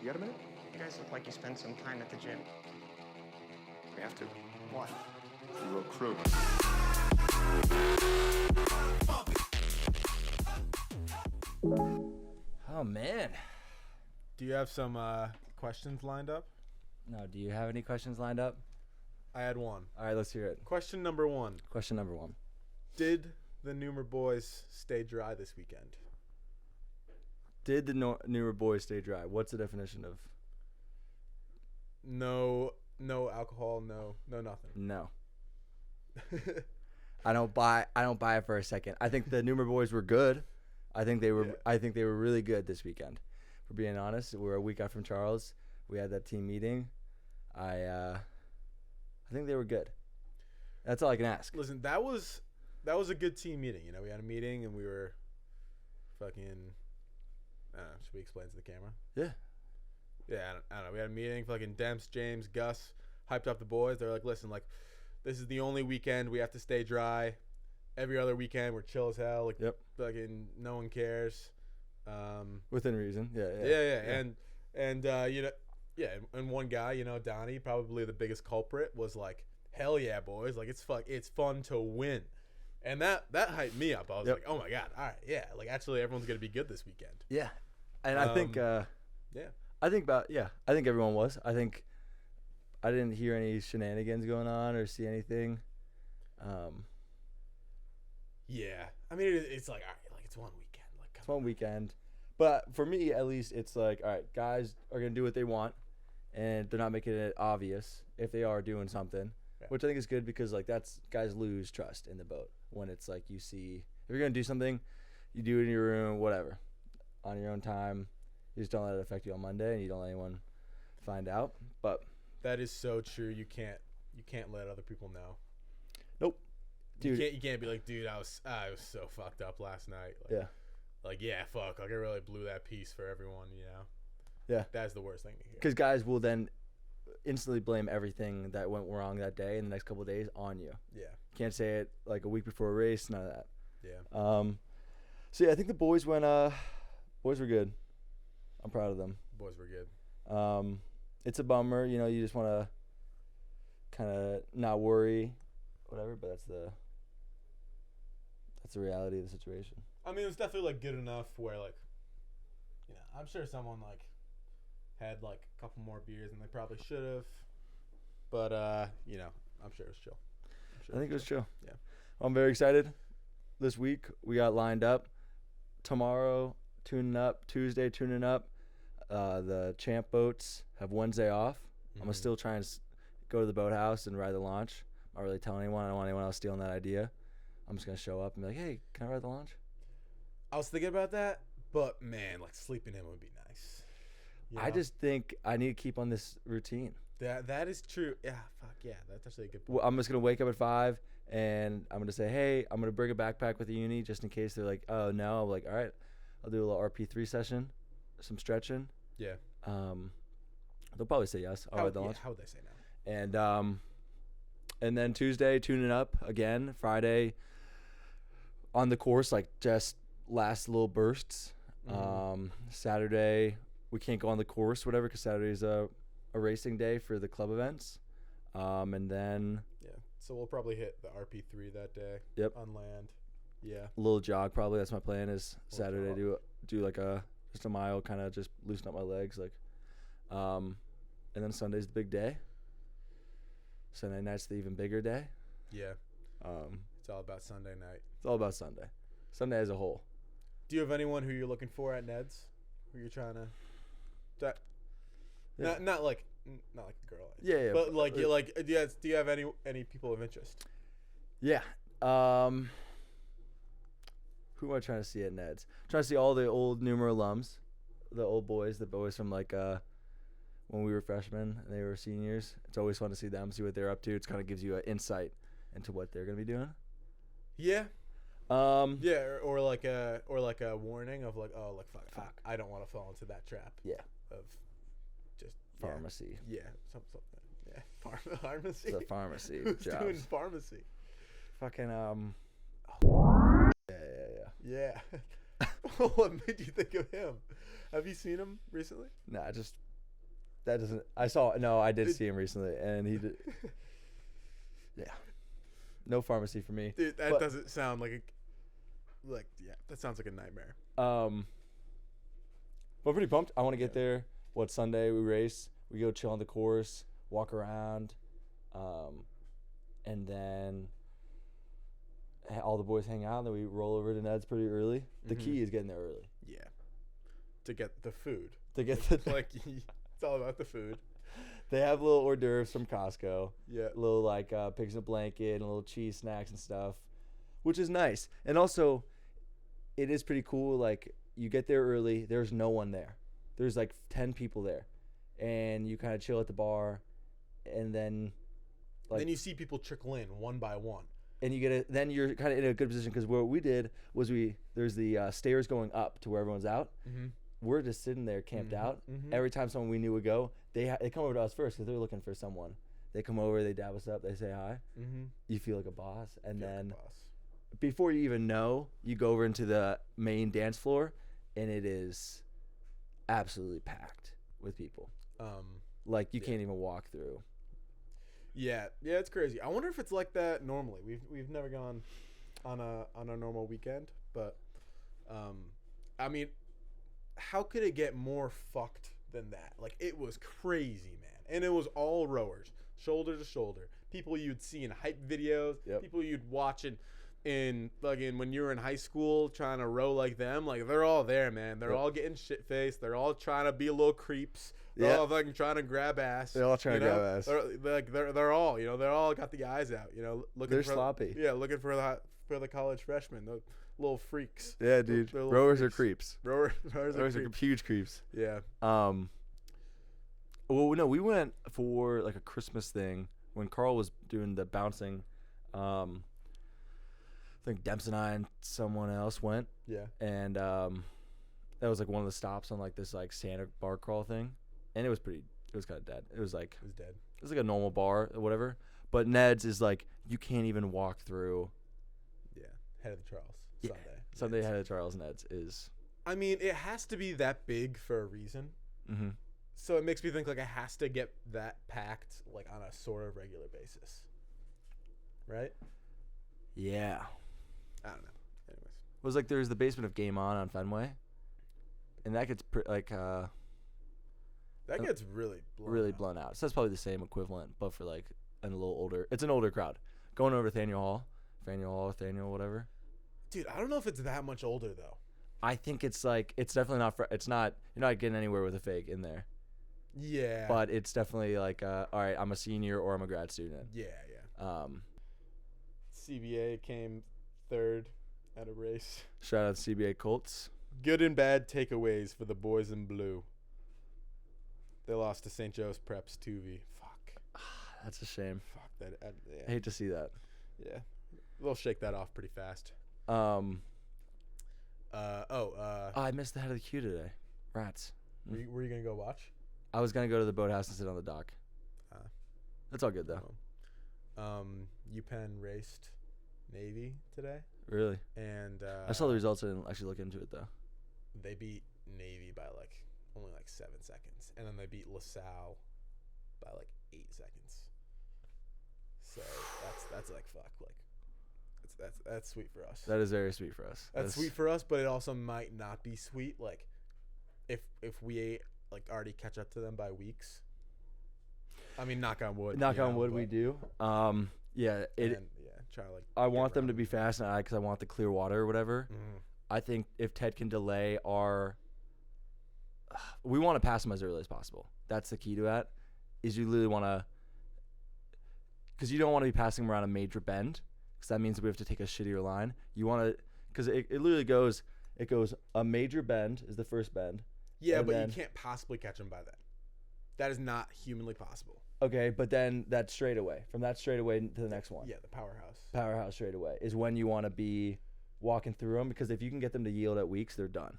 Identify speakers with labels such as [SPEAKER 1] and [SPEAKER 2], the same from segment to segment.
[SPEAKER 1] You got a minute?
[SPEAKER 2] You guys look like you spent some time at the gym.
[SPEAKER 1] We have to.
[SPEAKER 2] What?
[SPEAKER 1] We recruit.
[SPEAKER 3] Oh, man.
[SPEAKER 4] Do you have some questions lined up?
[SPEAKER 3] No, do you have any questions lined up?
[SPEAKER 4] I had one.
[SPEAKER 3] All right, let's hear it.
[SPEAKER 4] Question number one.
[SPEAKER 3] Question number one.
[SPEAKER 4] Did the Newmer boys stay dry this weekend?
[SPEAKER 3] Did the newer boys stay dry? What's the definition of
[SPEAKER 4] No alcohol, no nothing.
[SPEAKER 3] no? I don't buy it for a second. I think the Newmer boys were good. I think they were
[SPEAKER 4] Yeah.
[SPEAKER 3] I think they were really good this weekend. For being honest, we're a week out from Charles. We had that team meeting. I think they were good. That's all I can ask.
[SPEAKER 4] Listen, that was a good team meeting. You know, we had a meeting and we were fucking. I don't know, should we explain to the camera?
[SPEAKER 3] Yeah.
[SPEAKER 4] Yeah, I don't know. We had a meeting. Fucking Demps, James, Gus hyped up the boys. They're like, listen, like, this is the only weekend we have to stay dry. Every other weekend we're chill as hell. Like,
[SPEAKER 3] Yep.
[SPEAKER 4] fucking no one cares.
[SPEAKER 3] Within reason. Yeah.
[SPEAKER 4] Yeah. And you know, yeah, and one guy, you know, Donnie, probably the biggest culprit, was like, hell yeah, boys, like it's fun to win. And that hyped me up. I was
[SPEAKER 3] Yep.
[SPEAKER 4] like, oh my god, all right, yeah, like actually everyone's gonna be good this weekend.
[SPEAKER 3] Yeah. And I think
[SPEAKER 4] Yeah.
[SPEAKER 3] I think everyone was. I think I didn't hear any shenanigans going on or see anything.
[SPEAKER 4] Yeah. I mean, it's like, all right, like it's one weekend. Like,
[SPEAKER 3] It's one weekend. But for me, at least, it's like, all right, guys are going to do what they want, and they're not making it obvious if they are doing something,
[SPEAKER 4] Yeah.
[SPEAKER 3] which I think is good because, like, that's guys lose trust in the boat when it's like you see, if you're going to do something, you do it in your room, whatever, on your own time. You just don't let it affect you on Monday, and you don't let anyone find out. But
[SPEAKER 4] that is so true. You can't let other people know.
[SPEAKER 3] nope. Dude,
[SPEAKER 4] You can't be like, dude, I was so fucked up last night. Like,
[SPEAKER 3] yeah.
[SPEAKER 4] Like, yeah, fuck. Like, I really blew that piece for everyone, you know?
[SPEAKER 3] Yeah.
[SPEAKER 4] That's the worst thing to hear.
[SPEAKER 3] Because guys will then instantly blame everything that went wrong that day in the next couple of days on you.
[SPEAKER 4] Yeah.
[SPEAKER 3] Can't say it like a week before a race, none of that.
[SPEAKER 4] Yeah.
[SPEAKER 3] So yeah, I think the boys were good. I'm proud of them.
[SPEAKER 4] Boys were good.
[SPEAKER 3] It's a bummer, you know, you just want to kind of not worry, whatever, but that's the reality of the situation.
[SPEAKER 4] I mean, it was definitely, like, good enough where, like, you know, I'm sure someone, like, had, like, a couple more beers than they probably should have. But, you know, I'm sure it was chill.
[SPEAKER 3] I think it was chill.
[SPEAKER 4] Yeah.
[SPEAKER 3] I'm very excited. This week we got lined up. Tomorrow, tuning up. Tuesday, tuning up. The champ boats have Wednesday off. I'm going to still try and go to the boathouse and ride the launch. I'm not really telling anyone. I don't want anyone else stealing that idea. I'm just going to show up and be like, hey, can I ride the launch?
[SPEAKER 4] I was thinking about that, but, man, like, sleeping in would be nice. You
[SPEAKER 3] I
[SPEAKER 4] know?
[SPEAKER 3] just think I need to keep on this routine.
[SPEAKER 4] That is true. Yeah, fuck, yeah. That's actually a good point.
[SPEAKER 3] Well, I'm just going to wake up at 5 and I'm going to say, hey, I'm going to bring a backpack with the uni just in case they're like, oh, no. I'm like, all right, I'll do a little RP3 session, some stretching.
[SPEAKER 4] Yeah.
[SPEAKER 3] They'll probably say yes. I'll ride the launch.
[SPEAKER 4] How would they say no?
[SPEAKER 3] And then Tuesday, tuning up again. Friday, on the course, like just last little bursts. Saturday, we can't go on the course, whatever, because Saturday's a racing day for the club events. And then
[SPEAKER 4] Yeah. So we'll probably hit the RP3 that day.
[SPEAKER 3] Yep.
[SPEAKER 4] On land. Yeah.
[SPEAKER 3] a little jog probably. That's my plan is Saturday
[SPEAKER 4] jog.
[SPEAKER 3] do like just a mile, kind of just loosen up my legs. Like, and then Sunday's the big day. Sunday night's the even bigger day.
[SPEAKER 4] Yeah. It's all about Sunday night.
[SPEAKER 3] It's all about Sunday. Sunday as a whole.
[SPEAKER 4] Do you have anyone who you're looking for at Ned's? Who you're trying to? That.
[SPEAKER 3] Yeah.
[SPEAKER 4] Not like a girl.
[SPEAKER 3] Yeah.
[SPEAKER 4] But like do you have any people of interest?
[SPEAKER 3] Yeah. Who am I trying to see at Ned's? I'm trying to see all the old Newmer alums, the old boys, the boys from like when we were freshmen and they were seniors. It's always fun to see them, see what they're up to. It kind of gives you an insight into what they're gonna be doing.
[SPEAKER 4] Yeah. Yeah, or like a warning of like, oh, like fuck. I don't want to fall into that trap.
[SPEAKER 3] Yeah.
[SPEAKER 4] Of just
[SPEAKER 3] Pharmacy.
[SPEAKER 4] Yeah, something. Yeah, pharmacy.
[SPEAKER 3] The pharmacy.
[SPEAKER 4] Who's
[SPEAKER 3] jobs.
[SPEAKER 4] doing pharmacy?
[SPEAKER 3] Fucking Yeah.
[SPEAKER 4] Yeah. What made you think of him? Have you seen him recently?
[SPEAKER 3] Nah, just That doesn't. I did see him recently, and he did. Yeah. No pharmacy for me.
[SPEAKER 4] Dude, that doesn't sound like that sounds like a nightmare.
[SPEAKER 3] But pretty pumped. I want to get there. Sunday we race. We go chill on the course, walk around, and then all the boys hang out, and then we roll over to Ned's pretty early. The key is getting there early.
[SPEAKER 4] Yeah. To get the food.
[SPEAKER 3] It's
[SPEAKER 4] all about the food.
[SPEAKER 3] They have little hors d'oeuvres from Costco.
[SPEAKER 4] Yeah.
[SPEAKER 3] Little pigs in a blanket and little cheese snacks and stuff, which is nice. And also, it is pretty cool. Like, you get there early. There's no one there. There's 10 people there, and you kind of chill at the bar, and then
[SPEAKER 4] then you see people trickle in one by one.
[SPEAKER 3] And then you're kind of in a good position, because what we did was there's the stairs going up to where everyone's out. Mm-hmm. We're just sitting there camped out. Mm-hmm. Every time someone we knew would go, they come over to us first because they're looking for someone. They come over, they dab us up, they say hi. Mm-hmm. You feel like a boss, and then before you even know, you go over into the main dance floor, and it is absolutely packed with people. You can't even walk through.
[SPEAKER 4] Yeah, it's crazy. I wonder if it's like that normally. We've never gone on a normal weekend, but I mean, how could it get more fucked than that? Like, it was crazy, man, and it was all rowers, shoulder to shoulder. People you'd see in hype videos, people you'd watch in when you were in high school trying to row like them. Like, they're all there, man. They're all getting shit faced. They're all trying to be little creeps. They're all fucking trying to grab ass.
[SPEAKER 3] They're all trying to grab ass.
[SPEAKER 4] They're all, they're all got the eyes out, looking.
[SPEAKER 3] They're sloppy.
[SPEAKER 4] Yeah, looking for the college freshmen, the little freaks.
[SPEAKER 3] Yeah, dude. Rowers are creeps.
[SPEAKER 4] Rowers
[SPEAKER 3] are huge creeps.
[SPEAKER 4] Yeah.
[SPEAKER 3] Well, no, we went for a Christmas thing when Carl was doing the bouncing. I think Demps and I and someone else went.
[SPEAKER 4] Yeah.
[SPEAKER 3] And that was one of the stops on this Santa bar crawl thing. And it was kind of dead. It was dead. It was a normal bar or whatever. But Ned's is you can't even walk through.
[SPEAKER 4] Yeah. Head of the Charles.
[SPEAKER 3] Yeah. Sunday Head of the Charles Ned's is.
[SPEAKER 4] I mean, it has to be that big for a reason. Mm-hmm. So it makes me think it has to get that packed on a sort of regular basis. Right?
[SPEAKER 3] Yeah.
[SPEAKER 4] I don't know. Anyways.
[SPEAKER 3] It was there's the basement of Game On Fenway. And that gets
[SPEAKER 4] that gets really
[SPEAKER 3] blown out. So that's probably the same equivalent, but for a little older. It's an older crowd. Going over to Nathaniel, whatever.
[SPEAKER 4] Dude, I don't know if it's that much older though.
[SPEAKER 3] I think it's it's definitely not. It's not. You're not getting anywhere with a fake in there.
[SPEAKER 4] Yeah.
[SPEAKER 3] But it's definitely all right, I'm a senior or I'm a grad student.
[SPEAKER 4] Yeah. CBA came third at a race.
[SPEAKER 3] Shout out to CBA Colts.
[SPEAKER 4] Good and bad takeaways for the boys in blue. They lost to St. Joe's Preps 2V. Fuck.
[SPEAKER 3] That's a shame.
[SPEAKER 4] Fuck that. Yeah.
[SPEAKER 3] I hate to see that.
[SPEAKER 4] Yeah. They'll shake that off pretty fast.
[SPEAKER 3] I missed the head of the queue today. Rats.
[SPEAKER 4] Were you going to go watch?
[SPEAKER 3] I was going to go to the boathouse and sit on the dock. That's all good, though.
[SPEAKER 4] UPenn raced Navy today.
[SPEAKER 3] Really?
[SPEAKER 4] And
[SPEAKER 3] I saw the results. I didn't actually look into it, though.
[SPEAKER 4] They beat Navy by only 7 seconds, and then they beat LaSalle by 8 seconds. So that's fuck. That's sweet for us.
[SPEAKER 3] That is very sweet for us.
[SPEAKER 4] That's sweet for us, but it also might not be sweet. If we already catch up to them by weeks. I mean, knock on wood.
[SPEAKER 3] Knock on wood, we do. Yeah.
[SPEAKER 4] Try to
[SPEAKER 3] I want them to be fast, and because I want the clear water or whatever. Mm. I think if Ted can delay we want to pass them as early as possible. That's the key to that. Is you literally want to, because you don't want to be passing them around a major bend, because that means that we have to take a shittier line. You want to, because it literally goes a major bend is the first bend.
[SPEAKER 4] Yeah, but you can't possibly catch them by that. That is not humanly possible.
[SPEAKER 3] Okay, but then that straightaway, from that straightaway to the next one.
[SPEAKER 4] Yeah, the powerhouse.
[SPEAKER 3] Powerhouse straightaway is when you want to be walking through them, because if you can get them to yield at weeks, they're done.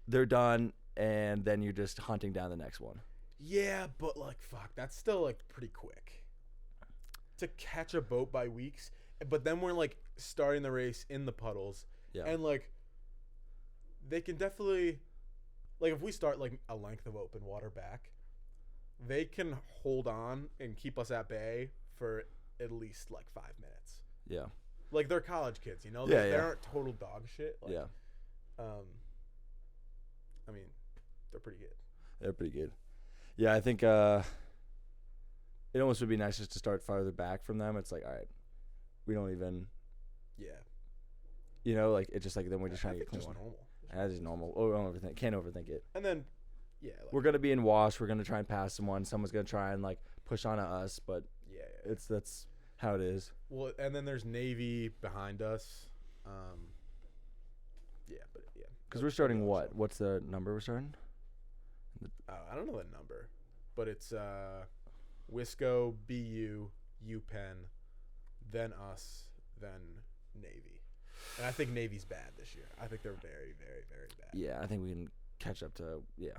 [SPEAKER 3] They're done, and then you're just hunting down the next one.
[SPEAKER 4] Yeah, but fuck, that's still pretty quick to catch a boat by weeks. But then we're starting the race in the puddles, and they can definitely if we start a length of open water back, they can hold on and keep us at bay for at least like 5 minutes.
[SPEAKER 3] Yeah.
[SPEAKER 4] Like they're college kids, you know.
[SPEAKER 3] Yeah,
[SPEAKER 4] They
[SPEAKER 3] yeah.
[SPEAKER 4] aren't total dog shit. Like,
[SPEAKER 3] Yeah.
[SPEAKER 4] I mean, they're pretty good.
[SPEAKER 3] They're pretty good. Yeah, I think it almost would be nice just to start farther back from them. It's like, all right, we don't even,
[SPEAKER 4] Yeah.
[SPEAKER 3] you know, like it's just like then we're just
[SPEAKER 4] I
[SPEAKER 3] trying to
[SPEAKER 4] think
[SPEAKER 3] get
[SPEAKER 4] just
[SPEAKER 3] clean one.
[SPEAKER 4] normal.
[SPEAKER 3] That is normal. Oh, don't overthink. Can't overthink it.
[SPEAKER 4] And then, yeah. Like,
[SPEAKER 3] We're gonna be in wash. We're gonna try and pass someone. Someone's gonna try and like push on us, but
[SPEAKER 4] yeah.
[SPEAKER 3] that's how it is.
[SPEAKER 4] Well, and then there's Navy behind us. Yeah, but yeah.
[SPEAKER 3] Because we're starting what? What's the number we're starting?
[SPEAKER 4] I don't know the number, but it's Wisco, BU, UPenn, then us, then Navy. And I think Navy's bad this year. I think they're very, very, very bad.
[SPEAKER 3] Yeah, I think we can catch up to
[SPEAKER 4] Yeah.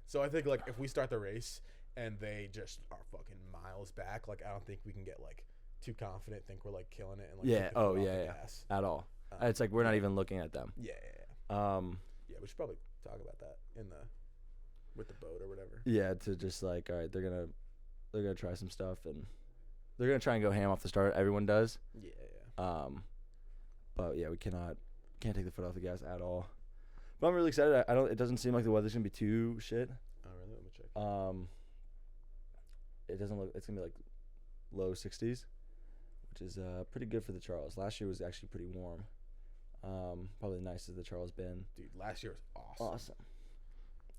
[SPEAKER 4] So I think like if we start the race and they just are fucking miles back, like I don't think we can get like too confident, think we're like killing it and like
[SPEAKER 3] Yeah.
[SPEAKER 4] take the
[SPEAKER 3] Oh
[SPEAKER 4] foot off
[SPEAKER 3] yeah,
[SPEAKER 4] the
[SPEAKER 3] yeah.
[SPEAKER 4] gas.
[SPEAKER 3] At all. It's like we're not even looking at them.
[SPEAKER 4] Yeah.
[SPEAKER 3] Yeah.
[SPEAKER 4] Yeah, we should probably talk about that with the boat or whatever.
[SPEAKER 3] Yeah, to just like, all right, they're gonna try some stuff and they're gonna try and go ham off the start. Everyone does.
[SPEAKER 4] Yeah.
[SPEAKER 3] But yeah, we can't take the foot off the gas at all. But I'm really excited. It doesn't seem like the weather's gonna be too shit.
[SPEAKER 4] Oh really? Let me check.
[SPEAKER 3] It doesn't look. It's gonna be like low 60s, which is pretty good for the Charles. Last year was actually pretty warm. Probably the nicest the Charles been.
[SPEAKER 4] Dude, last year was
[SPEAKER 3] Awesome.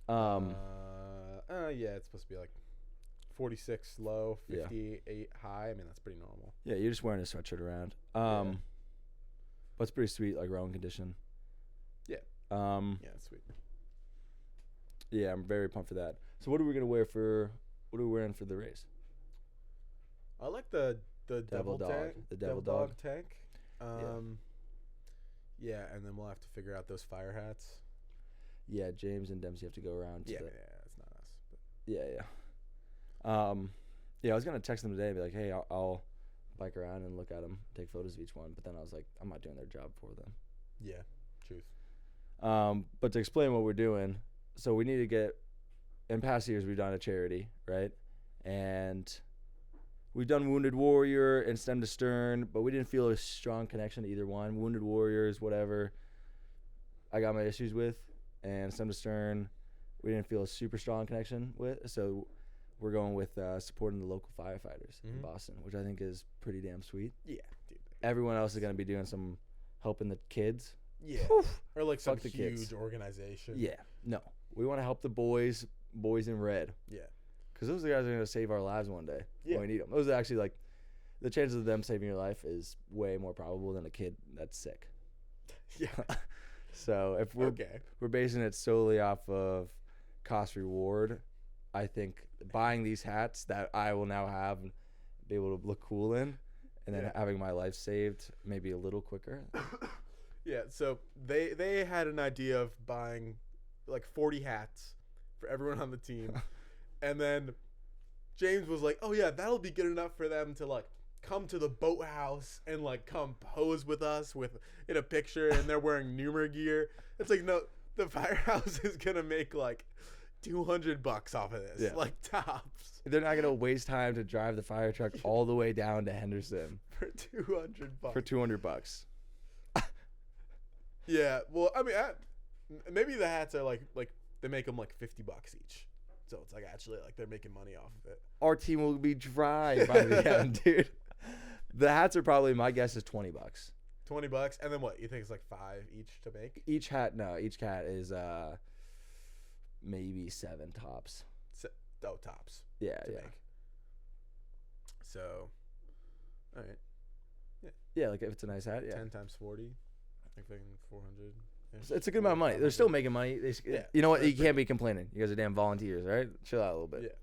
[SPEAKER 4] Yeah, it's supposed to be like 46 low,
[SPEAKER 3] Yeah.
[SPEAKER 4] 58 high. I mean, that's pretty normal.
[SPEAKER 3] Yeah, you're just wearing a sweatshirt around. But it's pretty sweet, like rowing condition.
[SPEAKER 4] Yeah.
[SPEAKER 3] Yeah,
[SPEAKER 4] it's sweet.
[SPEAKER 3] Yeah, I'm very pumped for that. So what are we wearing for the race?
[SPEAKER 4] I like the
[SPEAKER 3] Devil
[SPEAKER 4] devil
[SPEAKER 3] dog.
[SPEAKER 4] tank.
[SPEAKER 3] The devil dog.
[SPEAKER 4] tank. Yeah, and then we'll have to figure out those fire hats.
[SPEAKER 3] Yeah, James and Dempsey have to go around.
[SPEAKER 4] Yeah, it's not us. But.
[SPEAKER 3] Yeah. Yeah, I was gonna text them today and be like, hey, I'll bike around and look at them, take photos of each one. But then I was like, I'm not doing their job for them.
[SPEAKER 4] Yeah, truth.
[SPEAKER 3] But to explain what we're doing, so we need to get, in past years we've done a charity, right? And we've done Wounded Warrior and Stem to Stern, but we didn't feel a strong connection to either one. Wounded Warriors, whatever, I got my issues with. And Stem to Stern, we didn't feel a super strong connection with. So we're going with supporting the local firefighters in Boston, which I think is pretty damn sweet.
[SPEAKER 4] Yeah, dude.
[SPEAKER 3] Everyone else is going to be doing some helping the kids.
[SPEAKER 4] Yeah. Or like some
[SPEAKER 3] Fuck the
[SPEAKER 4] huge
[SPEAKER 3] kids.
[SPEAKER 4] organization.
[SPEAKER 3] Yeah. No. We want to help the boys in red.
[SPEAKER 4] Yeah.
[SPEAKER 3] Because those are the guys that are going to save our lives one day when we need them. Those are actually like, the chances of them saving your life is way more probable than a kid that's sick.
[SPEAKER 4] Yeah.
[SPEAKER 3] So if we're basing it solely off of cost reward, I think buying these hats that I will now have and be able to look cool in, and then having my life saved maybe a little quicker.
[SPEAKER 4] Yeah, so they had an idea of buying like 40 hats for everyone on the team. And then James was like, oh yeah, that'll be good enough for them to like come to the boathouse and like come pose with us in a picture, and they're wearing Numer gear. It's like, no, the firehouse is gonna make like $200 off of this, like tops.
[SPEAKER 3] They're not gonna waste time to drive the fire truck all the way down to Henderson
[SPEAKER 4] for $200.
[SPEAKER 3] For $200.
[SPEAKER 4] Yeah, well, I mean, maybe the hats are like they make them like $50 each, so it's like actually like they're making money off of it.
[SPEAKER 3] Our team will be dry by the end, dude. The hats are probably, my guess is $20.
[SPEAKER 4] $20, and then what? You think it's like $5 each to make?
[SPEAKER 3] Each hat is maybe 7 tops.
[SPEAKER 4] Tops.
[SPEAKER 3] Yeah,
[SPEAKER 4] to make. So, all right.
[SPEAKER 3] Yeah, like if it's a nice hat,
[SPEAKER 4] 10 times 40, like 400.
[SPEAKER 3] It's a good amount of money. They're still making money. You know what? You can't be complaining. You guys are damn volunteers, right? Chill out a little bit.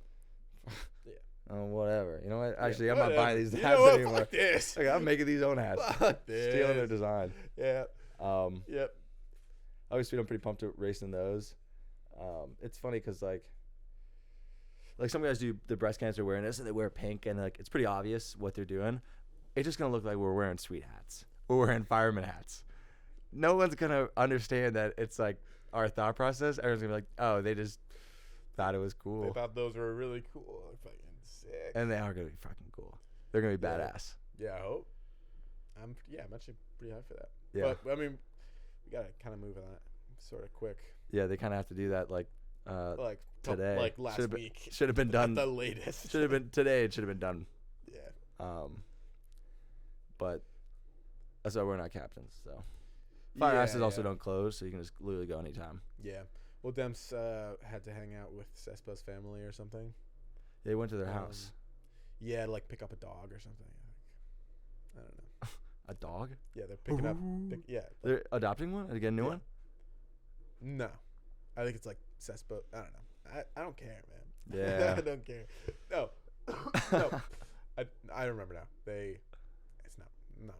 [SPEAKER 4] Yeah.
[SPEAKER 3] Oh, whatever. You know what? Actually, I'm
[SPEAKER 4] whatever.
[SPEAKER 3] not buying these
[SPEAKER 4] You
[SPEAKER 3] hats
[SPEAKER 4] know what?
[SPEAKER 3] anymore.
[SPEAKER 4] Fuck this.
[SPEAKER 3] Okay, I'm making these own hats.
[SPEAKER 4] Fuck this.
[SPEAKER 3] Stealing their design.
[SPEAKER 4] Yeah.
[SPEAKER 3] Yep. Obviously, I'm pretty pumped to racing those. It's funny because like some guys do the breast cancer awareness and they wear pink and like it's pretty obvious what they're doing. It's just gonna look like we're wearing sweet hats. We're wearing fireman hats. No one's gonna understand that it's like our thought process. Everyone's gonna be like, oh, thought it was
[SPEAKER 4] They
[SPEAKER 3] cool.
[SPEAKER 4] thought those were really cool. Fucking sick.
[SPEAKER 3] And they are going to be fucking cool. They're going to be
[SPEAKER 4] Yeah.
[SPEAKER 3] badass.
[SPEAKER 4] Yeah, I hope. I'm actually pretty hyped for that.
[SPEAKER 3] Yeah.
[SPEAKER 4] But I mean, we gotta kind of move on that sort of quick.
[SPEAKER 3] Yeah, they kind of have to do that like
[SPEAKER 4] Like
[SPEAKER 3] today.
[SPEAKER 4] like last
[SPEAKER 3] Should've been-
[SPEAKER 4] week.
[SPEAKER 3] should have been done.
[SPEAKER 4] At the latest.
[SPEAKER 3] Should have been today. It should have been done.
[SPEAKER 4] Yeah.
[SPEAKER 3] But that's why we're not captains. So fire houses also
[SPEAKER 4] yeah.
[SPEAKER 3] don't close, so you can just literally go anytime.
[SPEAKER 4] Yeah. Well, Demps had to hang out with Cespa's family or something.
[SPEAKER 3] They went to their house.
[SPEAKER 4] Yeah, to like pick up a dog or something. I don't know.
[SPEAKER 3] A dog?
[SPEAKER 4] Yeah, they're picking up. Yeah.
[SPEAKER 3] They're adopting one? Again, a new
[SPEAKER 4] Yeah.
[SPEAKER 3] one?
[SPEAKER 4] No, I think it's like Cespa. I don't know. I don't care, man.
[SPEAKER 3] Yeah.
[SPEAKER 4] I don't care. No, no. I remember now. It's not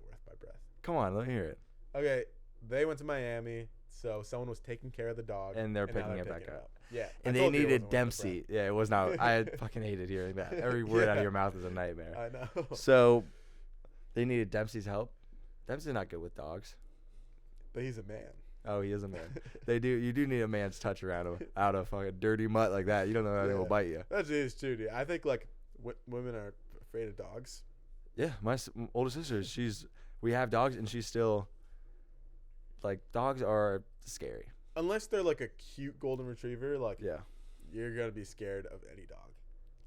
[SPEAKER 4] worth my breath.
[SPEAKER 3] Come on, let me hear it.
[SPEAKER 4] Okay, they went to Miami, so someone was taking care of the dog,
[SPEAKER 3] And they're
[SPEAKER 4] now
[SPEAKER 3] picking it back up.
[SPEAKER 4] Yeah,
[SPEAKER 3] And
[SPEAKER 4] I
[SPEAKER 3] they
[SPEAKER 4] told you it
[SPEAKER 3] needed
[SPEAKER 4] wasn't worth my
[SPEAKER 3] Dempsey. Yeah, it was not. I fucking hated hearing that. Every word out of your mouth is a nightmare.
[SPEAKER 4] breath. I know.
[SPEAKER 3] So they needed Dempsey's help. Dempsey's not good with dogs.
[SPEAKER 4] But he's a man.
[SPEAKER 3] Oh, he is a man. You do need a man's touch around him. Out of fucking dirty mutt like that. You don't know how they will
[SPEAKER 4] Yeah.
[SPEAKER 3] bite you.
[SPEAKER 4] That is true, dude. I think like women are afraid of dogs.
[SPEAKER 3] Yeah, my older sister, we have dogs and she's still, like, dogs are scary.
[SPEAKER 4] Unless they're like a cute golden retriever, like
[SPEAKER 3] Yeah.
[SPEAKER 4] you're gonna be scared of any dog.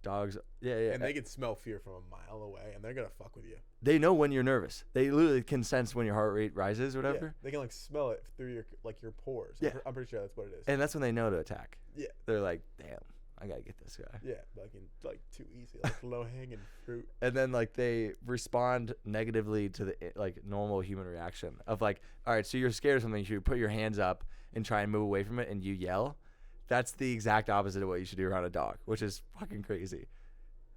[SPEAKER 3] Dogs, yeah.
[SPEAKER 4] And they can smell fear from a mile away, and they're gonna fuck with you.
[SPEAKER 3] They know when you're nervous. They literally can sense when your heart rate rises or
[SPEAKER 4] Yeah,
[SPEAKER 3] whatever.
[SPEAKER 4] they can like smell it through your pores.
[SPEAKER 3] Yeah.
[SPEAKER 4] I'm pretty sure that's what it is.
[SPEAKER 3] And that's when they know to attack.
[SPEAKER 4] Yeah.
[SPEAKER 3] They're like, damn, I gotta get this guy.
[SPEAKER 4] Yeah, like too easy, like low hanging fruit.
[SPEAKER 3] And then like they respond negatively to the like normal human reaction of like, all right, so you're scared of something, you put your hands up and try and move away from it and you yell. That's the exact opposite of what you should do around a dog, which is fucking crazy.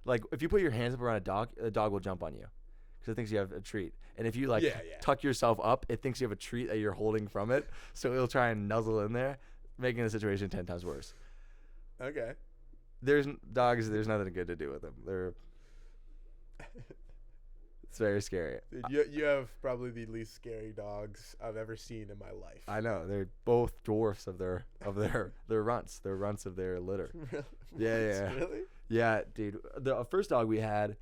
[SPEAKER 3] Like if you put your hands up around a dog, the dog will jump on you because it thinks you have a treat. And if you like tuck yourself up, it thinks you have a treat that you're holding from it, so it'll try and nuzzle in there, making the situation 10 times worse.
[SPEAKER 4] Okay.
[SPEAKER 3] There's nothing good to do with them. It's very scary.
[SPEAKER 4] Dude, you have probably the least scary dogs I've ever seen in my life.
[SPEAKER 3] I know they're both dwarfs of their runts. They're runts of their litter.
[SPEAKER 4] Really?
[SPEAKER 3] Yeah.
[SPEAKER 4] Really?
[SPEAKER 3] Yeah, dude. The first dog we had, her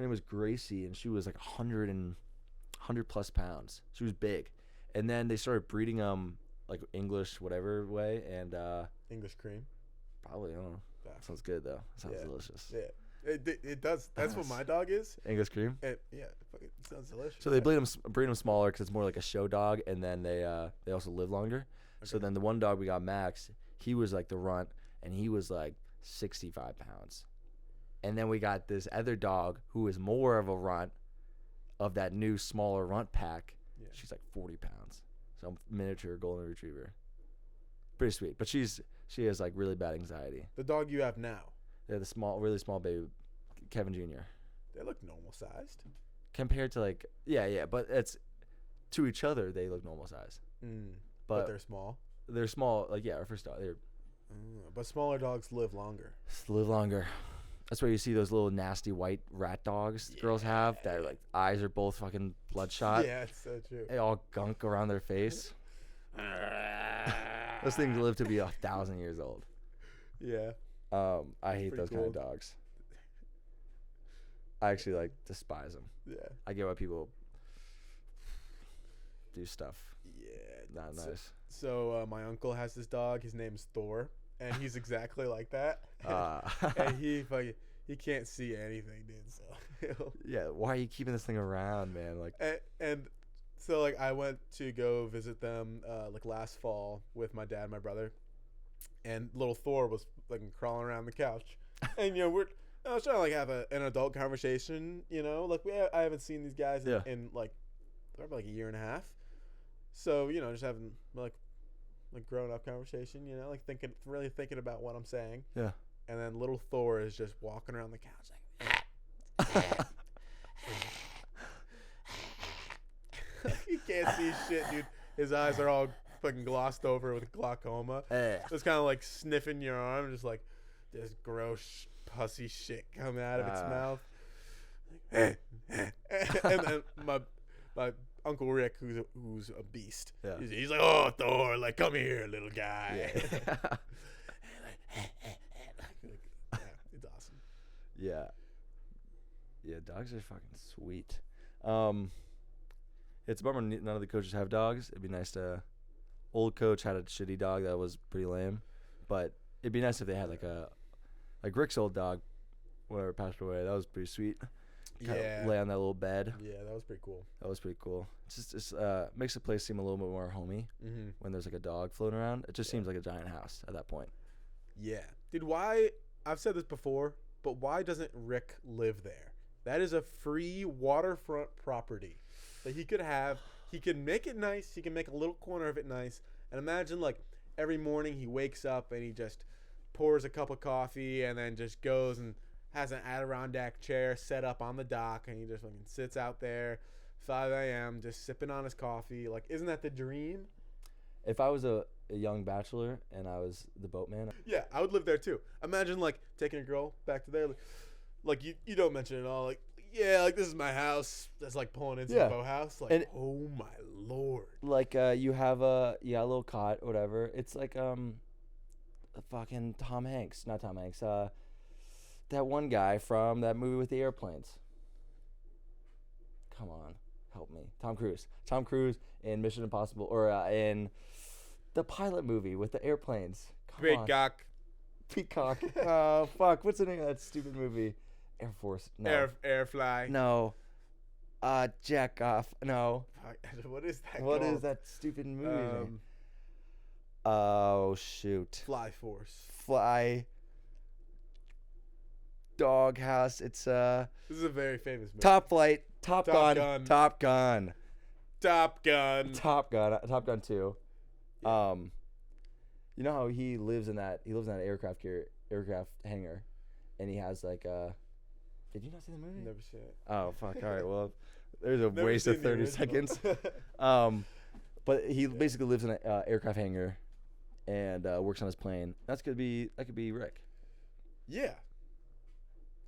[SPEAKER 3] name was Gracie, and she was like 100 plus pounds. She was big, and then they started breeding them like English whatever way, and
[SPEAKER 4] English cream.
[SPEAKER 3] probably I don't know.
[SPEAKER 4] Yeah.
[SPEAKER 3] Sounds good though. Sounds
[SPEAKER 4] Yeah.
[SPEAKER 3] delicious.
[SPEAKER 4] Yeah. It does. That's what my dog is.
[SPEAKER 3] English cream.
[SPEAKER 4] And yeah, it sounds delicious.
[SPEAKER 3] So they breed them smaller because it's more like a show dog, and then they also live longer. So then the one dog we got, Max, he was like the runt, and he was like 65 pounds. And then we got this other dog who is more of a runt of that new smaller runt pack.
[SPEAKER 4] Yeah.
[SPEAKER 3] She's like 40 pounds. So miniature golden retriever. Pretty sweet, but she has like really bad anxiety.
[SPEAKER 4] The dog you have now,
[SPEAKER 3] They're the really small baby, Kevin Jr.
[SPEAKER 4] they look normal sized.
[SPEAKER 3] Compared to like but it's to each other they look normal size.
[SPEAKER 4] But they're small.
[SPEAKER 3] They're small, like our first dog. They're
[SPEAKER 4] But smaller dogs live longer.
[SPEAKER 3] live longer. That's why you see those little nasty white rat dogs girls have that are like eyes are both fucking bloodshot.
[SPEAKER 4] Yeah, it's so true.
[SPEAKER 3] They all gunk around their face. Those things live to be 1,000 years old.
[SPEAKER 4] Yeah.
[SPEAKER 3] I hate
[SPEAKER 4] pretty
[SPEAKER 3] those kind of
[SPEAKER 4] cool.
[SPEAKER 3] dogs. I actually like despise them.
[SPEAKER 4] Yeah.
[SPEAKER 3] I get why people do stuff
[SPEAKER 4] Yeah.
[SPEAKER 3] not nice.
[SPEAKER 4] So my uncle has this dog. His name's Thor, and he's exactly like that. And he can't see anything, dude. So
[SPEAKER 3] Yeah, why are you keeping this thing around, man? Like,
[SPEAKER 4] and so like I went to go visit them like last fall with my dad and my brother, and little Thor was like crawling around the couch, and I was trying to like have an adult conversation, like I haven't seen these guys in like probably like a year and a half, so just having like grown up conversation, like really thinking about what I'm saying.
[SPEAKER 3] Yeah.
[SPEAKER 4] And then little Thor is just walking around the couch like he can't see shit, dude. His eyes are all fucking glossed over with glaucoma. Just kind of like sniffing your arm, just like this gross pussy shit coming out of its mouth. And then my Uncle Rick, who's a beast, he's like, "Oh, Thor, like come here, little guy."
[SPEAKER 3] Yeah. Yeah, dogs are fucking sweet. It's a bummer none of the coaches have dogs. It'd be nice to. Old coach had a shitty dog that was pretty lame, but it'd be nice if they had like Rick's old dog, whatever passed away. That was pretty sweet. Kinda lay on that little bed.
[SPEAKER 4] Yeah, that was pretty cool.
[SPEAKER 3] That was pretty cool. It's makes the place seem a little bit more homey when there's like a dog floating around. It just seems like a giant house at that point.
[SPEAKER 4] Yeah, dude. Why? I've said this before, but why doesn't Rick live there? That is a free waterfront property that he could have. He can make it nice. He can make a little corner of it nice. And imagine, like, every morning he wakes up and he just pours a cup of coffee and then just goes and has an Adirondack chair set up on the dock and he just fucking sits out there 5 a.m. just sipping on his coffee. Like, isn't that the dream?
[SPEAKER 3] If I was a young bachelor and I was the boatman.
[SPEAKER 4] Yeah, I would live there too. Imagine, like, taking a girl back to there. Like you don't mention it all. Like, yeah, like, this is my house. That's like pulling into the boathouse. Like, and oh my lord.
[SPEAKER 3] Like, you have a little cot, or whatever. It's like fucking Tom Hanks, not Tom Hanks. That one guy from that movie with the airplanes. Come on, help me. Tom Cruise. Tom Cruise in Mission Impossible, or in the pilot movie with the airplanes.
[SPEAKER 4] Peacock.
[SPEAKER 3] Peacock. Oh fuck! What's the name of that stupid movie? Air Force. No.
[SPEAKER 4] Airfly.
[SPEAKER 3] No. Jack off. No.
[SPEAKER 4] What is that?
[SPEAKER 3] What
[SPEAKER 4] called?
[SPEAKER 3] is that stupid movie name? Oh shoot.
[SPEAKER 4] Fly Force.
[SPEAKER 3] Fly. Doghouse. It's
[SPEAKER 4] This is a very famous movie.
[SPEAKER 3] Top Flight. Top Gun.
[SPEAKER 4] Top Gun.
[SPEAKER 3] Top Gun 2.
[SPEAKER 4] Yeah.
[SPEAKER 3] You know how he lives in that aircraft hangar, and he has like Did you not see the movie?
[SPEAKER 4] Never seen it.
[SPEAKER 3] Oh fuck! All right, well, there's a
[SPEAKER 4] Never
[SPEAKER 3] waste
[SPEAKER 4] seen
[SPEAKER 3] of
[SPEAKER 4] the
[SPEAKER 3] 30
[SPEAKER 4] original.
[SPEAKER 3] seconds. But he basically lives in an aircraft hangar, and works on his plane. That could be Rick.
[SPEAKER 4] Yeah.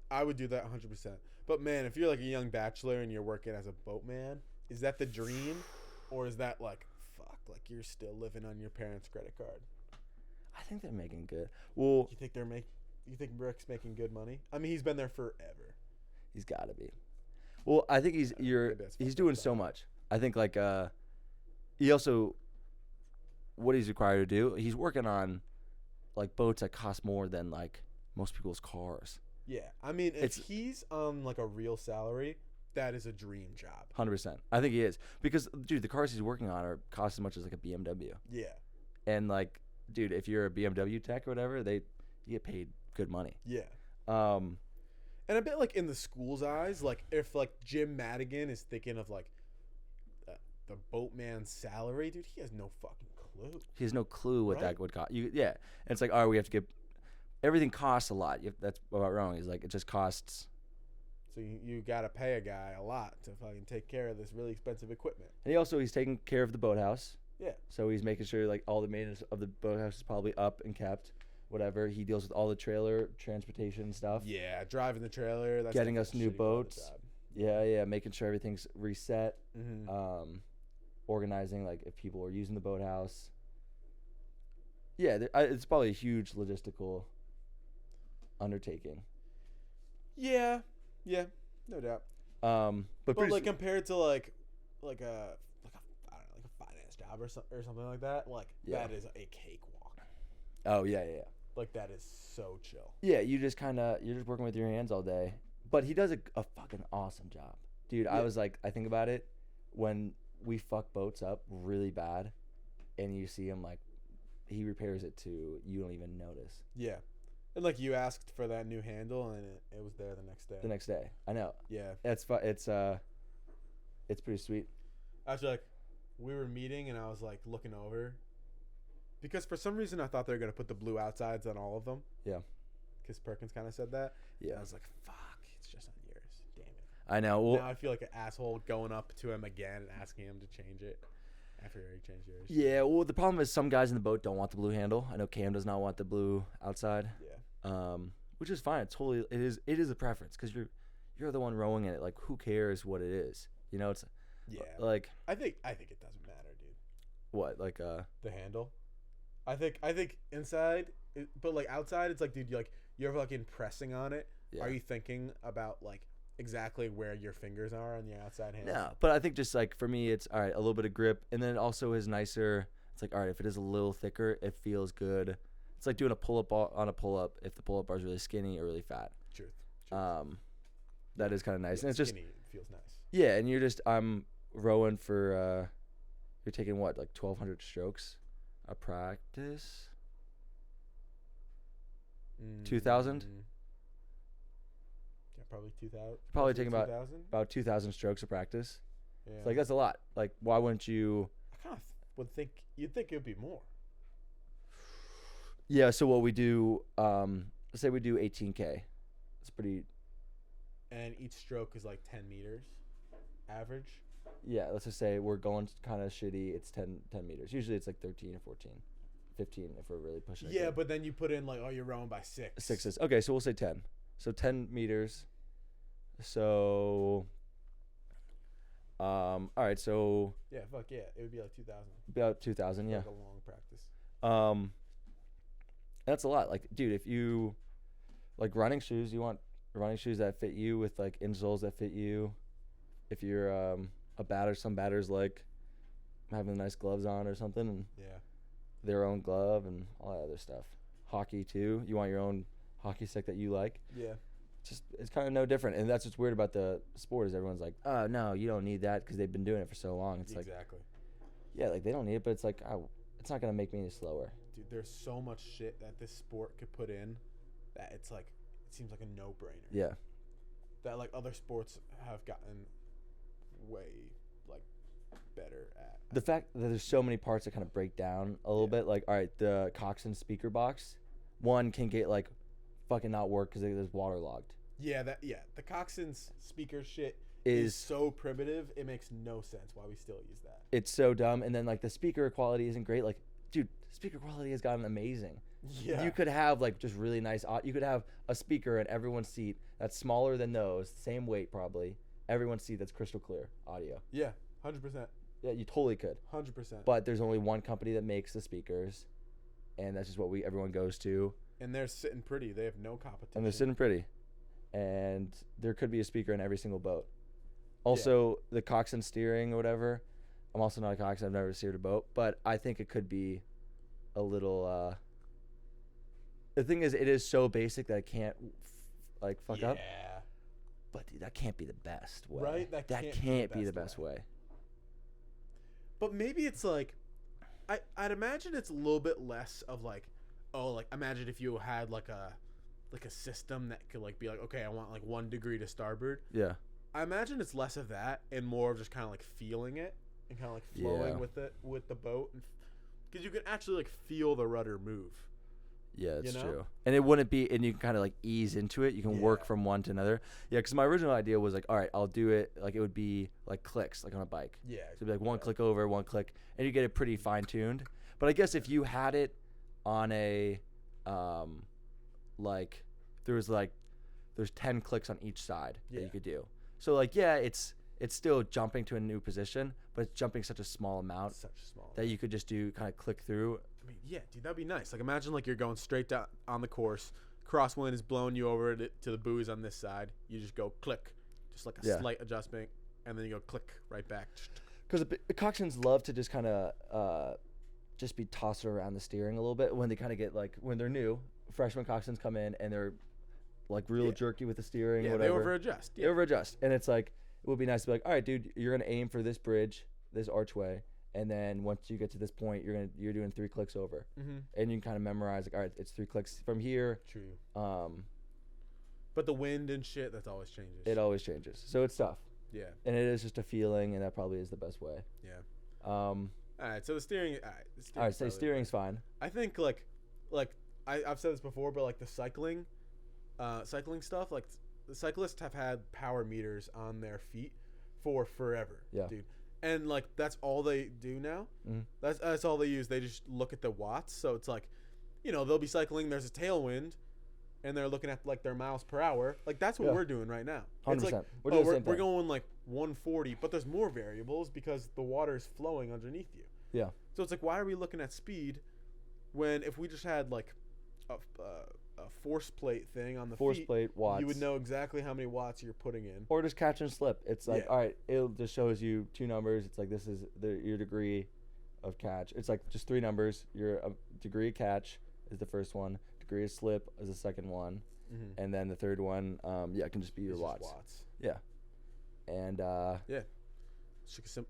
[SPEAKER 4] I would do that 100%. But man, if you're like a young bachelor and you're working as a boatman, is that the dream, or is that like fuck? Like you're still living on your parents' credit card?
[SPEAKER 3] I think they're making good. Well,
[SPEAKER 4] You think Rick's making good money? I mean, he's been there forever.
[SPEAKER 3] he's got to be. Well, I think he's
[SPEAKER 4] fucked
[SPEAKER 3] doing
[SPEAKER 4] up,
[SPEAKER 3] so
[SPEAKER 4] though.
[SPEAKER 3] much. I think like he also what he's required to do. He's working on like boats that cost more than like most people's cars.
[SPEAKER 4] Yeah, I mean, if
[SPEAKER 3] It's-
[SPEAKER 4] he's on like a real salary, that is a dream job.
[SPEAKER 3] 100%. I think he is because dude, the cars he's working on are cost as much as like a BMW.
[SPEAKER 4] Yeah,
[SPEAKER 3] And like, dude, if you're a BMW tech or whatever, you get paid good money.
[SPEAKER 4] yeah.
[SPEAKER 3] Um,
[SPEAKER 4] And I bet like in the school's eyes, like if like Jim Madigan is thinking of like the boatman's salary, dude, he has no fucking clue.
[SPEAKER 3] he has no clue what
[SPEAKER 4] Right.
[SPEAKER 3] that would cost. And it's like, all right, we have to get everything costs a lot. That's about wrong. He's like, it just costs.
[SPEAKER 4] So you gotta pay a guy a lot to fucking take care of this really expensive equipment.
[SPEAKER 3] And he's taking care of the boathouse.
[SPEAKER 4] Yeah.
[SPEAKER 3] So he's making sure like all the maintenance of the boathouse is probably up and kept. Whatever. He deals with all the trailer transportation stuff.
[SPEAKER 4] Yeah, driving the trailer. That's
[SPEAKER 3] Getting
[SPEAKER 4] definitely
[SPEAKER 3] us
[SPEAKER 4] a
[SPEAKER 3] new
[SPEAKER 4] shitty part of the
[SPEAKER 3] boats.
[SPEAKER 4] job.
[SPEAKER 3] Yeah. Making sure everything's reset.
[SPEAKER 4] Mhm.
[SPEAKER 3] Organizing like if people are using the boathouse. Yeah, it's probably a huge logistical undertaking.
[SPEAKER 4] Yeah, no doubt.
[SPEAKER 3] But
[SPEAKER 4] But
[SPEAKER 3] pretty
[SPEAKER 4] like compared to like a I don't know, like a finance job or something like that, like
[SPEAKER 3] Yeah.
[SPEAKER 4] that is a cakewalk.
[SPEAKER 3] oh yeah.
[SPEAKER 4] Like that is so chill.
[SPEAKER 3] Yeah, you're just working with your hands all day. But he does a fucking awesome job. Dude, I
[SPEAKER 4] Yeah.
[SPEAKER 3] was like, I think about it when we fuck boats up really bad and you see him like he repairs it to you don't even notice.
[SPEAKER 4] Yeah. And like you asked for that new handle and it was there the next day.
[SPEAKER 3] The next day. I know.
[SPEAKER 4] Yeah.
[SPEAKER 3] It's pretty sweet.
[SPEAKER 4] Actually, like we were meeting and I was like looking over because for some reason I thought they were gonna put the blue outsides on all of them.
[SPEAKER 3] Yeah.
[SPEAKER 4] Because Perkins kind of said that. And
[SPEAKER 3] Yeah.
[SPEAKER 4] I was like, fuck, it's just on yours. Damn it.
[SPEAKER 3] I know. Well,
[SPEAKER 4] Now I feel like an asshole going up to him again and asking him to change it after he already changed yours.
[SPEAKER 3] yeah, well the problem is some guys in the boat don't want the blue handle. I know Cam does not want the blue outside.
[SPEAKER 4] Yeah.
[SPEAKER 3] Which is fine. It is a preference because you're the one rowing in it. Like who cares what it is? You know, it's
[SPEAKER 4] Yeah.
[SPEAKER 3] like
[SPEAKER 4] I think it doesn't matter, dude.
[SPEAKER 3] what like
[SPEAKER 4] The handle. I think inside, but like outside, it's like, dude, you're fucking pressing on it
[SPEAKER 3] Yeah.
[SPEAKER 4] Are you thinking about like exactly where your fingers are on the outside hand?
[SPEAKER 3] No, but I think just like for me, it's all right. A little bit of grip, and then it also is nicer. It's like all right, if it is a little thicker, it feels good. It's like doing a pull up on a pull up. If the pull up bar is really skinny or really fat,
[SPEAKER 4] Truth.
[SPEAKER 3] that is kind of nice.
[SPEAKER 4] Yeah,
[SPEAKER 3] And it's just
[SPEAKER 4] skinny feels nice.
[SPEAKER 3] yeah, and I'm rowing for you're taking what like 1,200 strokes a practice. 2,000.
[SPEAKER 4] Yeah, probably 2,000.
[SPEAKER 3] Probably taking
[SPEAKER 4] 2,000.
[SPEAKER 3] about 2,000 strokes a practice.
[SPEAKER 4] Yeah.
[SPEAKER 3] It's like that's a lot. Like why wouldn't you?
[SPEAKER 4] I kind of would think you'd think it would be more.
[SPEAKER 3] Yeah. So what we do, let's say we do 18K. It's pretty.
[SPEAKER 4] And each stroke is like 10 meters, average.
[SPEAKER 3] Yeah. Let's just say we're going kind of shitty. It's 10 meters. Usually it's like 13 or 14, 15 if we're really pushing it.
[SPEAKER 4] Yeah,
[SPEAKER 3] good.
[SPEAKER 4] but then you put in like, oh, you're rowing by 6.
[SPEAKER 3] Sixes. Okay, so we'll say 10. So 10 meters. So, all right. So
[SPEAKER 4] Yeah, fuck yeah, it would be like 2,000.
[SPEAKER 3] about 2,000. Yeah.
[SPEAKER 4] Like a long practice.
[SPEAKER 3] That's a lot. Like, dude, if you like running shoes, you want running shoes that fit you with like insoles that fit you. If you're a batter, some batters like having nice gloves on or something, and
[SPEAKER 4] Yeah.
[SPEAKER 3] their own glove and all that other stuff. Hockey too. You want your own hockey stick that you like.
[SPEAKER 4] Yeah.
[SPEAKER 3] It's kind of no different, and that's what's weird about the sport is everyone's like, oh no, you don't need that because they've been doing it for so long. It's like,
[SPEAKER 4] Exactly.
[SPEAKER 3] yeah, like they don't need it, but it's like, oh, it's not gonna make me any slower.
[SPEAKER 4] Dude, there's so much shit that this sport could put in that it's like it seems like a no-brainer.
[SPEAKER 3] Yeah,
[SPEAKER 4] That like other sports have gotten way like better at.
[SPEAKER 3] the fact that there's so many parts that kind of break down a little
[SPEAKER 4] Yeah.
[SPEAKER 3] bit. Like, all right, the coxswain speaker box, one can get like fucking not work because it's waterlogged.
[SPEAKER 4] Yeah, the coxswain's speaker shit
[SPEAKER 3] Is
[SPEAKER 4] is so primitive. It makes no sense why we still use that.
[SPEAKER 3] it's so dumb, and then like the speaker quality isn't great. Like, dude, speaker quality has gotten amazing.
[SPEAKER 4] Yeah.
[SPEAKER 3] You could have like just really nice. You could have a speaker in everyone's seat that's smaller than those, same weight probably. Everyone's seat that's crystal clear audio.
[SPEAKER 4] Yeah, 100%.
[SPEAKER 3] Yeah, you totally could.
[SPEAKER 4] 100%.
[SPEAKER 3] But there's only one company that makes the speakers, and that's just what everyone goes to.
[SPEAKER 4] And they're sitting pretty. They have no competition.
[SPEAKER 3] And they're sitting pretty, and there could be a speaker in every single boat. Also, the coxswain steering or whatever. I'm also not a coxswain. I've never steered a boat, but I think it could be a little. The thing is, it is so basic that it can't like fuck up.
[SPEAKER 4] Yeah.
[SPEAKER 3] But dude, that can't be the best way.
[SPEAKER 4] Right? That
[SPEAKER 3] can't be the best way.
[SPEAKER 4] But maybe it's like, I'd imagine it's a little bit less of like, oh, like imagine if you had like a system that could like be like, okay, I want like 1 degree to starboard.
[SPEAKER 3] Yeah.
[SPEAKER 4] I imagine it's less of that and more of just kind of like feeling it and kind of like flowing
[SPEAKER 3] Yeah.
[SPEAKER 4] with it with the boat, because you can actually like feel the rudder move.
[SPEAKER 3] Yeah, it's
[SPEAKER 4] You know?
[SPEAKER 3] true. And it wouldn't be, and you can kind of like ease into it. You can work
[SPEAKER 4] Yeah.
[SPEAKER 3] from one to another. Yeah, because my original idea was like, all right, I'll do it. Like it would be like clicks, like on a bike.
[SPEAKER 4] Yeah.
[SPEAKER 3] So it'd be like one click over, one click, and you get it pretty fine tuned. But I guess if you had it on a, like, there's 10 clicks on each side that
[SPEAKER 4] Yeah.
[SPEAKER 3] you could do. So like, yeah, it's still jumping to a new position, but it's jumping such a small amount
[SPEAKER 4] Such a small.
[SPEAKER 3] that you could just do kind of click through.
[SPEAKER 4] I mean, yeah, dude, that'd be nice. Like, imagine like you're going straight down on the course. Crosswind is blowing you over to the buoys on this side. You just go click, just like a
[SPEAKER 3] Yeah.
[SPEAKER 4] slight adjustment, and then you go click right back.
[SPEAKER 3] Because the coxswains love to just kind of just be tossed around the steering a little bit when they kind of get like when they're new. Freshman coxswains come in and they're like real
[SPEAKER 4] Yeah.
[SPEAKER 3] jerky with the steering,
[SPEAKER 4] Yeah,
[SPEAKER 3] whatever.
[SPEAKER 4] they over-adjust.
[SPEAKER 3] They
[SPEAKER 4] Yeah.
[SPEAKER 3] over-adjust, and it's like it would be nice to be like, all right, dude, you're gonna aim for this bridge, this archway, and then once you get to this point, you're doing 3 clicks over,
[SPEAKER 4] Mm-hmm.
[SPEAKER 3] and you can kind of memorize like, all right, it's 3 clicks from here.
[SPEAKER 4] True.
[SPEAKER 3] But
[SPEAKER 4] But the wind and shit, that's always changes.
[SPEAKER 3] it always changes, so it's tough,
[SPEAKER 4] Yeah.
[SPEAKER 3] and it is just a feeling, and that probably is the best way.
[SPEAKER 4] Yeah.
[SPEAKER 3] All
[SPEAKER 4] All right. So the steering.
[SPEAKER 3] right, so steering's fine.
[SPEAKER 4] I think like I've said this before, but like the cycling stuff, like the cyclists have had power meters on their feet for forever,
[SPEAKER 3] Yeah.
[SPEAKER 4] dude. And like that's all they do now.
[SPEAKER 3] Mhm.
[SPEAKER 4] That's all they use. They just look at the watts. So it's like, they'll be cycling. There's a tailwind, and they're looking at like their miles per hour. Like that's what
[SPEAKER 3] Yeah.
[SPEAKER 4] we're doing right now.
[SPEAKER 3] 100%.
[SPEAKER 4] It's like,
[SPEAKER 3] We're doing the
[SPEAKER 4] we're
[SPEAKER 3] same thing.
[SPEAKER 4] going like 140, but there's more variables because the water is flowing underneath you.
[SPEAKER 3] Yeah.
[SPEAKER 4] So it's like, why are we looking at speed when if we just had like force plate thing on the
[SPEAKER 3] Force
[SPEAKER 4] feet,
[SPEAKER 3] plate, watts.
[SPEAKER 4] you would know exactly how many watts you're putting in.
[SPEAKER 3] Or just catch and slip. It's like,
[SPEAKER 4] Yeah.
[SPEAKER 3] all right, it just shows you 2 numbers. It's like, this is your degree of catch. It's like just 3 numbers. Your degree of catch is the first one. Degree of slip is the second one.
[SPEAKER 4] Mm-hmm.
[SPEAKER 3] And then the third one, it can just be your watts. Yeah. And,
[SPEAKER 4] Yeah.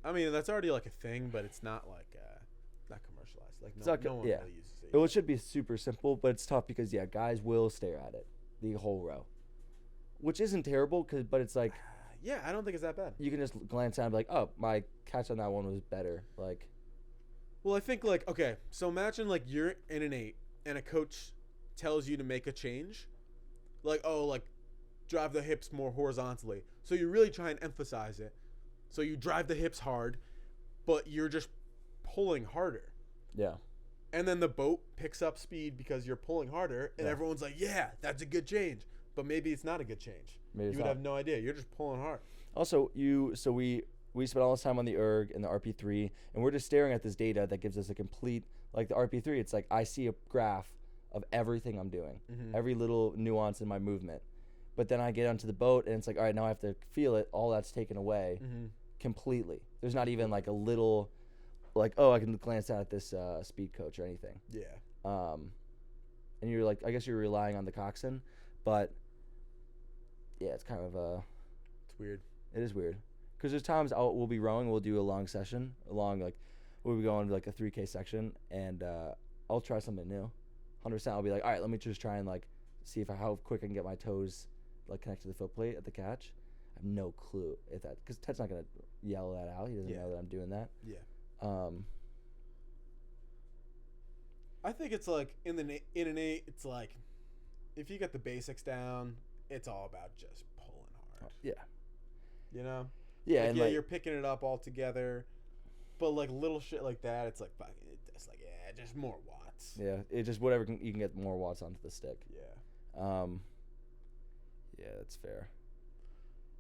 [SPEAKER 4] I mean, that's already like a thing, but it's not like, not commercialized. Like, no one really uses it.
[SPEAKER 3] It should be super simple, but it's tough because, guys will stare at it the whole row. Which isn't terrible, but it's like...
[SPEAKER 4] Yeah, I don't think it's that bad.
[SPEAKER 3] You can just glance down and be like, oh, my catch on that one was better. Like...
[SPEAKER 4] Well, I think, like, okay, so imagine, like, you're in an 8, and a coach tells you to make a change. Like, drive the hips more horizontally. So you really try and emphasize it. So you drive the hips hard, but you're just pulling harder.
[SPEAKER 3] Yeah.
[SPEAKER 4] And then the boat picks up speed because you're pulling harder, and everyone's like, yeah, that's a good change. But maybe it's not a good change.
[SPEAKER 3] Maybe
[SPEAKER 4] you would have no idea. You're just pulling hard.
[SPEAKER 3] Also, we spent all this time on the ERG and the RP3, and we're just staring at this data that gives us a complete, like the RP3, it's like I see a graph of everything I'm doing, every little nuance in my movement. But then I get onto the boat, and it's like, all right, now I have to feel it. All that's taken away completely. There's not even like a little, like, oh, I can glance down at this speed coach or anything.
[SPEAKER 4] Yeah.
[SPEAKER 3] And you're like, I guess you're relying on the coxswain, but yeah, it's kind of
[SPEAKER 4] it's weird.
[SPEAKER 3] It is weird. Because there's times we'll be rowing, we'll do a long session, we'll be going to like a 3K section, and I'll try something new. 100%, I'll be like, all right, let me just try and like see how quick I can get my toes like connected to the foot plate at the catch. I have no clue if that, because Ted's not gonna yell that out. He doesn't know that I'm doing that.
[SPEAKER 4] Yeah. I think it's like in an 8, it's like if you get the basics down, it's all about just pulling hard.
[SPEAKER 3] Yeah.
[SPEAKER 4] You know.
[SPEAKER 3] Yeah,
[SPEAKER 4] like,
[SPEAKER 3] and
[SPEAKER 4] you're picking it up all together, but like little shit like that, it's like fucking, it's like just more watts.
[SPEAKER 3] Yeah, it just whatever you can get more watts onto the stick.
[SPEAKER 4] Yeah.
[SPEAKER 3] Yeah, that's fair.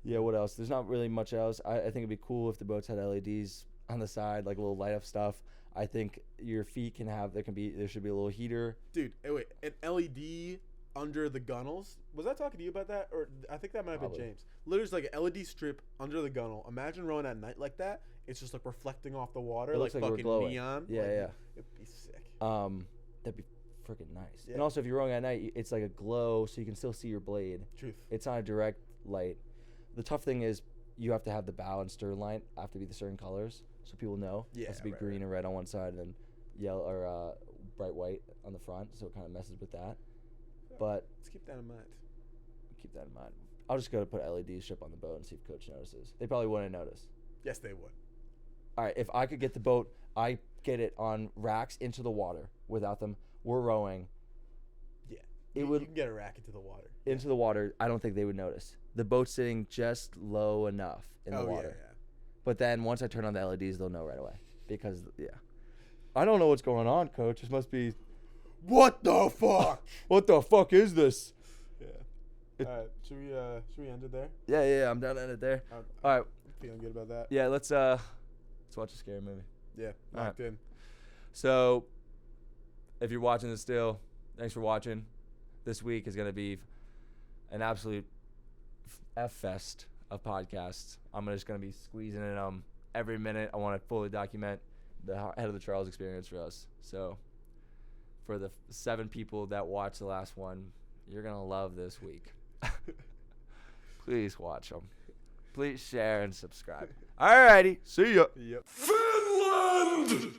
[SPEAKER 3] Yeah, what else? There's not really much else. I think it'd be cool if the boats had LEDs on the side, like a little light up stuff. I think your feet can have there should be a little heater.
[SPEAKER 4] Dude, wait, an LED under the gunnels. Was I talking to you about that, or I think that might have been James? Literally, it's like an LED strip under the gunnel. Imagine rowing at night like that. It's just like reflecting off the water,
[SPEAKER 3] It
[SPEAKER 4] like
[SPEAKER 3] looks like we're
[SPEAKER 4] fucking
[SPEAKER 3] glowing.
[SPEAKER 4] neon.
[SPEAKER 3] Yeah,
[SPEAKER 4] like,
[SPEAKER 3] yeah.
[SPEAKER 4] It'd be sick.
[SPEAKER 3] That'd be freaking nice.
[SPEAKER 4] Yeah.
[SPEAKER 3] And also, if you're rowing at night, it's like a glow, so you can still see your blade.
[SPEAKER 4] Truth.
[SPEAKER 3] It's not a direct light. The tough thing is you have to have the bow and stern light have to be the certain colors, so people know.
[SPEAKER 4] Yeah,
[SPEAKER 3] it has to be
[SPEAKER 4] right,
[SPEAKER 3] green and red on one side, and then yellow or bright white on the front, so it kind of messes with that. But
[SPEAKER 4] let's keep that in mind.
[SPEAKER 3] Keep that in mind. I'll just go to put LED strip on the boat and see if coach notices. They probably wouldn't notice.
[SPEAKER 4] Yes, they would.
[SPEAKER 3] All right, if I could get the boat, I get it on racks into the water without them. We're rowing.
[SPEAKER 4] Yeah.
[SPEAKER 3] You
[SPEAKER 4] can get a rack into the water.
[SPEAKER 3] Into the water, I don't think they would notice. The boat's sitting just low enough in the water.
[SPEAKER 4] Yeah.
[SPEAKER 3] But then once I turn on the LEDs, they'll know right away. Because, I don't know what's going on, coach. This must be...
[SPEAKER 4] What the fuck?
[SPEAKER 3] What the fuck is this?
[SPEAKER 4] Yeah. All right. Should we end it there?
[SPEAKER 3] Yeah. I'm down to end it there. All right.
[SPEAKER 4] Feeling good about that.
[SPEAKER 3] Yeah. Let's watch a scary movie.
[SPEAKER 4] Yeah. Locked in.
[SPEAKER 3] So, if you're watching this still, thanks for watching. This week is gonna be an absolute F fest of podcasts. I'm just gonna be squeezing in every minute. I want to fully document the Head of the Charles experience for us. So, for the 7 people that watched the last one, you're gonna love this week. Please watch them. Please share and subscribe. Alrighty, see ya.
[SPEAKER 4] Yep.
[SPEAKER 5] Finland!